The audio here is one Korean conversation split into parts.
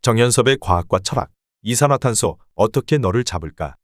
정연섭의 과학과 철학. 이산화탄소, 어떻게 너를 잡을까?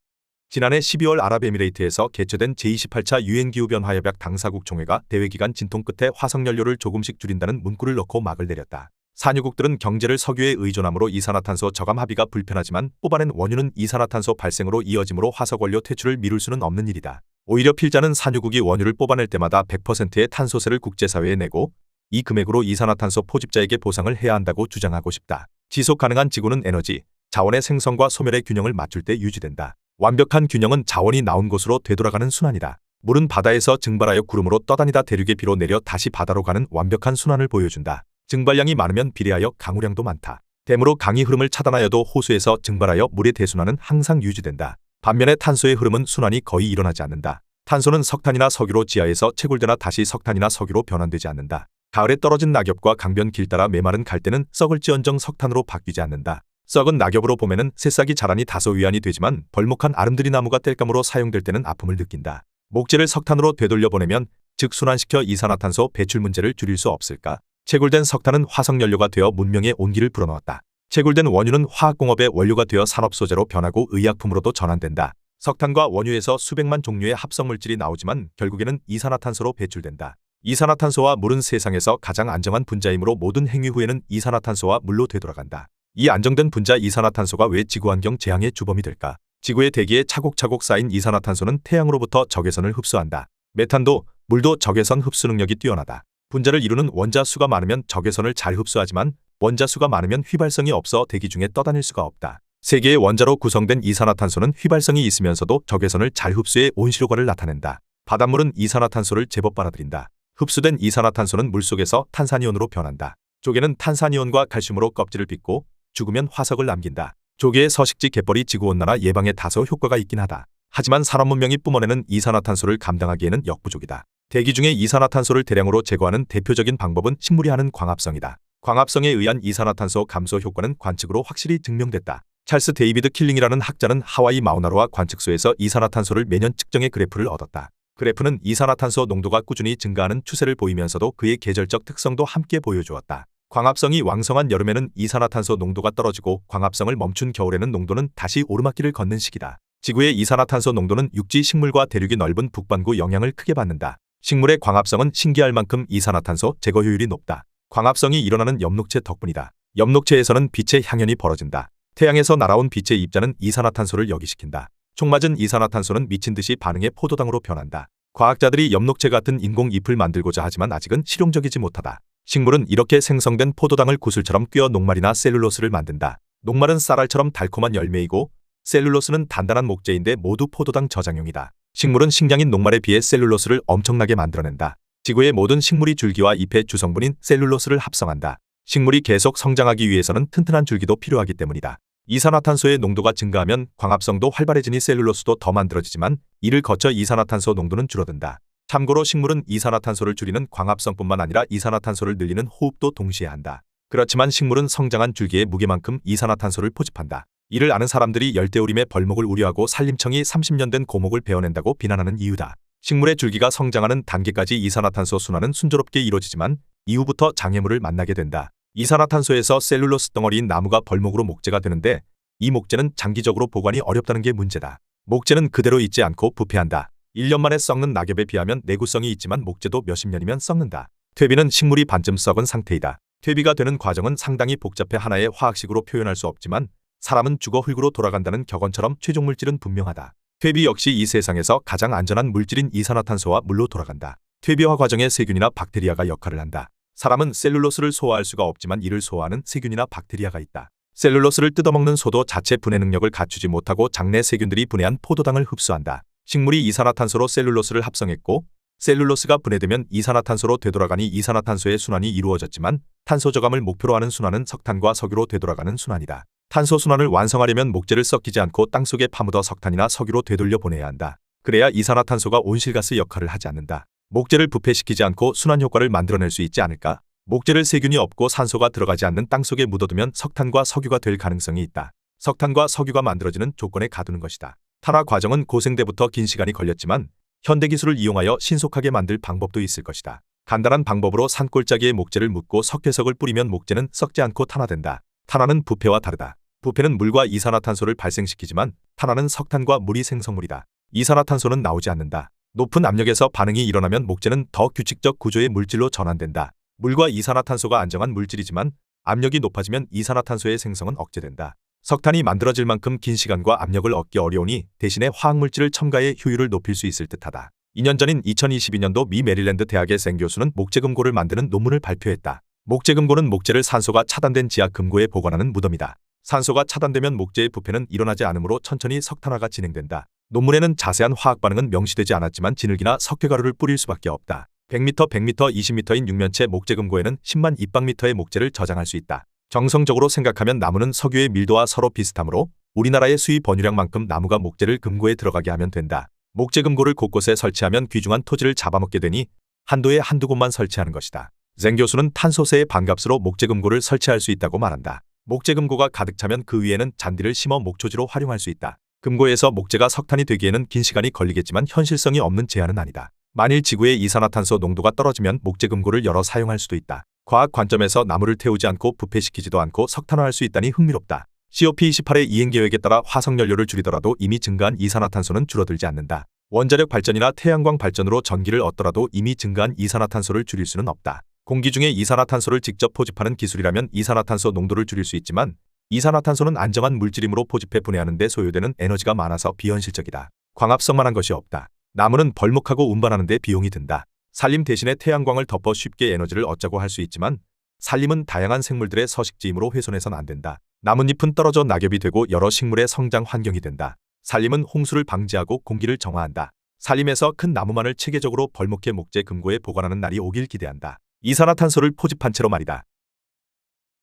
지난해 12월 아랍에미레이트에서 개최된 제28차 유엔기후변화협약 당사국 총회가 대회기간 진통 끝에 화석연료를 조금씩 줄인다는 문구를 넣고 막을 내렸다. 산유국들은 경제를 석유에 의존함으로 이산화탄소 저감 합의가 불편하지만 뽑아낸 원유는 이산화탄소 발생으로 이어지므로 화석원료 퇴출을 미룰 수는 없는 일이다. 오히려 필자는 산유국이 원유를 뽑아낼 때마다 100%의 탄소세를 국제사회에 내고 이 금액으로 이산화탄소 포집자에게 보상을 해야 한다고 주장하고 싶다. 지속가능한 지구는 에너지, 자원의 생성과 소멸의 균형을 맞출 때 유지된다. 완벽한 균형은 자원이 나온 곳으로 되돌아가는 순환이다. 물은 바다에서 증발하여 구름으로 떠다니다 대륙의 비로 내려 다시 바다로 가는 완벽한 순환을 보여준다. 증발량이 많으면 비례하여 강우량도 많다. 댐으로 강이 흐름을 차단하여도 호수에서 증발하여 물의 대순환은 항상 유지된다. 반면에 탄소의 흐름은 순환이 거의 일어나지 않는다. 탄소는 석탄이나 석유로 지하에서 채굴되나 다시 석탄이나 석유로 변환되지 않는다. 가을에 떨어진 낙엽과 강변 길 따라 메마른 갈대는 썩을지언정 석탄으로 바뀌지 않는다. 썩은 낙엽으로 봄에는 새싹이 자라니 다소 위안이 되지만 벌목한 아름드리 나무가 땔감으로 사용될 때는 아픔을 느낀다. 목재를 석탄으로 되돌려보내면 즉 순환시켜 이산화탄소 배출 문제를 줄일 수 없을까? 채굴된 석탄은 화석연료가 되어 문명의 온기를 불어넣었다. 채굴된 원유는 화학공업의 원료가 되어 산업소재로 변하고 의약품으로도 전환된다. 석탄과 원유에서 수백만 종류의 합성물질이 나오지만 결국에는 이산화탄소로 배출된다. 이산화탄소와 물은 세상에서 가장 안정한 분자이므로 모든 행위 후에는 이산화탄소와 물로 되돌아간다. 이 안정된 분자 이산화탄소가 왜 지구환경 재앙의 주범이 될까? 지구의 대기에 차곡차곡 쌓인 이산화탄소는 태양으로부터 적외선을 흡수한다. 메탄도, 물도 적외선 흡수 능력이 뛰어나다. 분자를 이루는 원자 수가 많으면 적외선을 잘 흡수하지만 원자 수가 많으면 휘발성이 없어 대기 중에 떠다닐 수가 없다. 세 개의 원자로 구성된 이산화탄소는 휘발성이 있으면서도 적외선을 잘 흡수해 온실효과를 나타낸다. 바닷물은 이산화탄소를 제법 빨아들인다. 흡수된 이산화탄소는 물속에서 탄산이온으로 변한다. 조개는 탄산이온과 칼슘으로 껍질을 빚고 죽으면 화석을 남긴다. 조개의 서식지 갯벌이 지구온난화 예방에 다소 효과가 있긴 하다. 하지만 산업문명이 뿜어내는 이산화탄소를 감당하기에는 역부족이다. 대기 중에 이산화탄소를 대량으로 제거하는 대표적인 방법은 식물이 하는 광합성이다. 광합성에 의한 이산화탄소 감소 효과는 관측으로 확실히 증명됐다. 찰스 데이비드 킬링이라는 학자는 하와이 마우나로아 관측소에서 이산화탄소를 매년 측정해 그래프를 얻었다. 그래프는 이산화탄소 농도가 꾸준히 증가하는 추세를 보이면서도 그의 계절적 특성도 함께 보여주었다. 광합성이 왕성한 여름에는 이산화탄소 농도가 떨어지고 광합성을 멈춘 겨울에는 농도는 다시 오르막길을 걷는 시기다. 지구의 이산화탄소 농도는 육지 식물과 대륙이 넓은 북반구 영향을 크게 받는다. 식물의 광합성은 신기할 만큼 이산화탄소 제거 효율이 높다. 광합성이 일어나는 엽록체 덕분이다. 엽록체에서는 빛의 향연이 벌어진다. 태양에서 날아온 빛의 입자는 이산화탄소를 역이시킨다. 총 맞은 이산화탄소는 미친 듯이 반응해 포도당으로 변한다. 과학자들이 엽록체 같은 인공 잎을 만들고자 하지만 아직은 실용적이지 못하다. 식물은 이렇게 생성된 포도당을 구슬처럼 꿰어 녹말이나 셀룰로스를 만든다. 녹말은 쌀알처럼 달콤한 열매이고 셀룰로스는 단단한 목재인데 모두 포도당 저장용이다. 식물은 식량인 녹말에 비해 셀룰로스를 엄청나게 만들어낸다. 지구의 모든 식물이 줄기와 잎의 주성분인 셀룰로스를 합성한다. 식물이 계속 성장하기 위해서는 튼튼한 줄기도 필요하기 때문이다. 이산화탄소의 농도가 증가하면 광합성도 활발해지니 셀룰로스도 더 만들어지지만 이를 거쳐 이산화탄소 농도는 줄어든다. 참고로 식물은 이산화탄소를 줄이는 광합성뿐만 아니라 이산화탄소를 늘리는 호흡도 동시에 한다. 그렇지만 식물은 성장한 줄기의 무게만큼 이산화탄소를 포집한다. 이를 아는 사람들이 열대우림의 벌목을 우려하고 산림청이 30년 된 고목을 베어낸다고 비난하는 이유다. 식물의 줄기가 성장하는 단계까지 이산화탄소 순환은 순조롭게 이루어지지만 이후부터 장애물을 만나게 된다. 이산화탄소에서 셀룰로스 덩어리인 나무가 벌목으로 목재가 되는데 이 목재는 장기적으로 보관이 어렵다는 게 문제다. 목재는 그대로 있지 않고 부패한다. 1년 만에 썩는 낙엽에 비하면 내구성이 있지만 목재도 몇십 년이면 썩는다. 퇴비는 식물이 반쯤 썩은 상태이다. 퇴비가 되는 과정은 상당히 복잡해 하나의 화학식으로 표현할 수 없지만 사람은 죽어 흙으로 돌아간다는 격언처럼 최종 물질은 분명하다. 퇴비 역시 이 세상에서 가장 안전한 물질인 이산화탄소와 물로 돌아간다. 퇴비화 과정에 세균이나 박테리아가 역할을 한다. 사람은 셀룰로스를 소화할 수가 없지만 이를 소화하는 세균이나 박테리아가 있다. 셀룰로스를 뜯어먹는 소도 자체 분해 능력을 갖추지 못하고 장내 세균들이 분해한 포도당을 흡수한다. 식물이 이산화탄소로 셀룰로스를 합성했고 셀룰로스가 분해되면 이산화탄소로 되돌아가니 이산화탄소의 순환이 이루어졌지만 탄소 저감을 목표로 하는 순환은 석탄과 석유로 되돌아가는 순환이다. 탄소 순환을 완성하려면 목재를 썩히지 않고 땅속에 파묻어 석탄이나 석유로 되돌려 보내야 한다. 그래야 이산화탄소가 온실가스 역할을 하지 않는다. 목재를 부패시키지 않고 순환 효과를 만들어낼 수 있지 않을까? 목재를 세균이 없고 산소가 들어가지 않는 땅속에 묻어두면 석탄과 석유가 될 가능성이 있다. 석탄과 석유가 만들어지는 조건에 가두는 것이다. 탄화 과정은 고생대부터 긴 시간이 걸렸지만 현대기술을 이용하여 신속하게 만들 방법도 있을 것이다. 간단한 방법으로 산골짜기에 목재를 묻고 석회석을 뿌리면 목재는 썩지 않고 탄화된다. 탄화는 부패와 다르다. 부패는 물과 이산화탄소를 발생시키지만 탄화는 석탄과 물이 생성물이다. 이산화탄소는 나오지 않는다. 높은 압력에서 반응이 일어나면 목재는 더 규칙적 구조의 물질로 전환된다. 물과 이산화탄소가 안정한 물질이지만 압력이 높아지면 이산화탄소의 생성은 억제된다. 석탄이 만들어질 만큼 긴 시간과 압력을 얻기 어려우니 대신에 화학물질을 첨가해 효율을 높일 수 있을 듯하다. 2년 전인 2022년도 미 메릴랜드 대학의 생 교수는 목재금고를 만드는 논문을 발표했다. 목재금고는 목재를 산소가 차단된 지하 금고에 보관하는 무덤이다. 산소가 차단되면 목재의 부패는 일어나지 않으므로 천천히 석탄화가 진행된다. 논문에는 자세한 화학 반응은 명시되지 않았지만 진흙이나 석회가루를 뿌릴 수밖에 없다. 100m, 100m, 20m인 육면체 목재금고에는 10만 입방미터의 목재를 저장할 수 있다. 정성적으로 생각하면 나무는 석유의 밀도와 서로 비슷하므로 우리나라의 수입 번유량만큼 나무가 목재를 금고에 들어가게 하면 된다. 목재금고를 곳곳에 설치하면 귀중한 토지를 잡아먹게 되니 한도에 한두 곳만 설치하는 것이다. 쟁 교수는 탄소세의 반값으로 목재금고를 설치할 수 있다고 말한다. 목재금고가 가득 차면 그 위에는 잔디를 심어 목초지로 활용할 수 있다. 금고에서 목재가 석탄이 되기에는 긴 시간이 걸리겠지만 현실성이 없는 제안은 아니다. 만일 지구의 이산화탄소 농도가 떨어지면 목재금고를 열어 사용할 수도 있다. 과학 관점에서 나무를 태우지 않고 부패시키지도 않고 석탄화할 수 있다니 흥미롭다. COP28의 이행계획에 따라 화석연료를 줄이더라도 이미 증가한 이산화탄소는 줄어들지 않는다. 원자력 발전이나 태양광 발전으로 전기를 얻더라도 이미 증가한 이산화탄소를 줄일 수는 없다. 공기 중에 이산화탄소를 직접 포집하는 기술이라면 이산화탄소 농도를 줄일 수 있지만 이산화탄소는 안정한 물질이므로 포집해 분해하는 데 소요되는 에너지가 많아서 비현실적이다. 광합성만 한 것이 없다. 나무는 벌목하고 운반하는 데 비용이 든다. 산림 대신에 태양광을 덮어 쉽게 에너지를 얻자고 할 수 있지만 산림은 다양한 생물들의 서식지이므로 훼손해선 안 된다. 나뭇잎은 떨어져 낙엽이 되고 여러 식물의 성장 환경이 된다. 산림은 홍수를 방지하고 공기를 정화한다. 산림에서 큰 나무만을 체계적으로 벌목해 목재 금고에 보관하는 날이 오길 기대한다. 이산화탄소를 포집한 채로 말이다.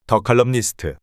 더 칼럼니스트